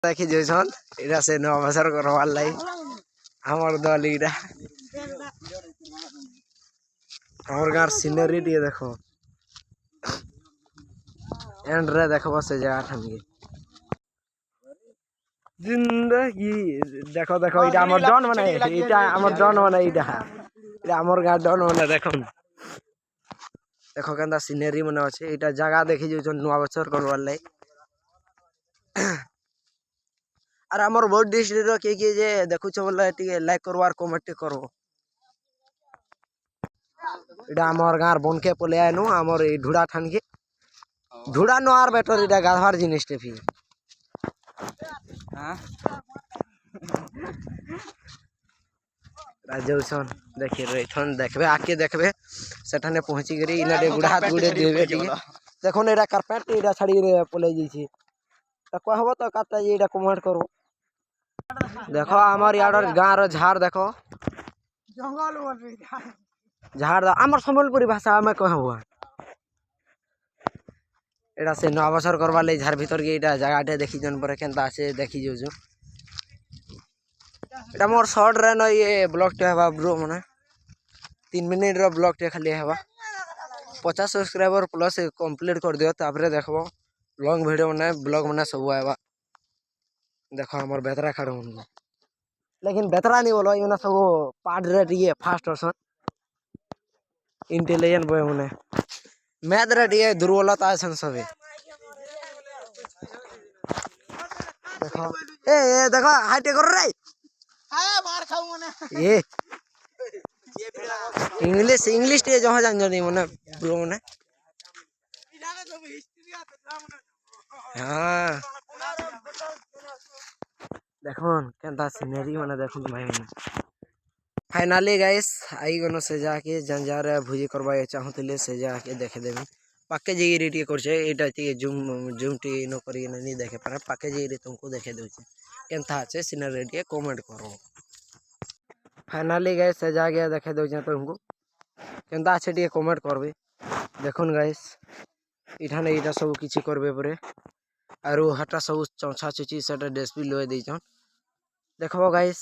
देखी जैसन इरा से नो अवसर करवार लाई हमर दल इरा हमर गार सीनरी टी देखो एंड रे देखबो से जगह ठान के जिंदगी देखो देखो इटा हमर डन बने इटा हमर डन बने इटा हमर गार डन बने देखो देखो केंदा सीनरी मने अछि इटा जगह देखि जैसन नो अवसर करवार लाई अरे हमर बहुत डिस्ट्रिक्ट रो के जे देखु छ बोले टी लाइक करवार कमेंट करो इटा हमर गार बनके पले आइनु हमर ई ढुडा ठान के ढुडा नो आर बेटर इटा गाधवार जिनिस टे फी हां राजौसन देखि रहिथन देखबे आके देखबे सेठाने पहुंची गरी इना डे गुडा हाथ गुडे देबे टी देखो ने इटा कारपेट इटा छाड़ी रे पले जई छी त कहबो त काता जे इटा कमेंट करो देखो हमर याडर गां रो झाड़ देखो जंगल बोल रही झाड़ हमर संबलपुरी भाषा में कहबो एडा से न अवसर करवा ले झाड़ भीतर के एडा जगह देखि जन पर केनता से देखि जोजो एडा मोर शॉर्ट रे न ये ब्लॉग टे हवा ब्रो मने 3 मिनट रो ब्लॉग टे खाली हवा 50 सब्सक्राइबर प्लस कंप्लीट कर दियो तापरे देखबो लॉन्ग वीडियो मने ब्लॉग मने सब आवा देखो हमर बेतरा खड़ो लेकिन बेतरा नहीं बोलो इना सब पार्ट रे ये फास्ट पर्सन इंटेलिजेंट बॉय मने मैथ रे ये दुर्बलता सन सबे देखो ए देखो हाइटे कर रे हां मार खाऊ मने ये इंग्लिश इंग्लिश टे जहां जान जनी मने ब्रो मने हां देखो केनता सीनरी मने देखो भाई मने फाइनली गाइस आई गनो से जाके जंजार भुजी करबाय चाहतले से जाके देखे देबे पाके जे रेडी करछे एटा ती जूम जूम टी न करी नहीं देखे पारे पाके जे तुमको देखे देउछे केनता छे सीनरी टी कमेंट करो फाइनली गाइस से जाके देखे देउछे तुमको केनता छे टी कमेंट करबे देखुन गाइस इठाने इटा सब किछि करबे परे आरो हटा सब चौछा चुची सेटा डेस्पी लोए दैछन देखबो गाइस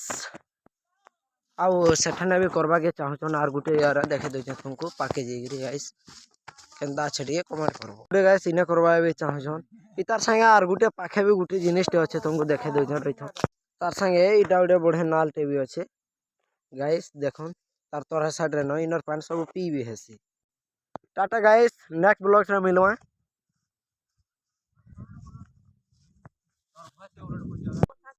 आउ सेठाने भी करबा के चाहछन आर गुटे यार देखे देछन तुमको पाके जेगिरी गाइस केनता छे कमेंट करबो रे गाइस इने करबा भी चाहछन इतार संगे आर गुटे पाखे भी गुटे जिनिस टे अछि तुमको देखे देछन रहिथन तार संगे इटा उडे बढ़े नाल टे भी अछि गाइस देखुन तार तोरा साइड रे न इनर पैंट सब पी भी हेसी टाटा गाइस नेक्स्ट ब्लॉग रे मिलवा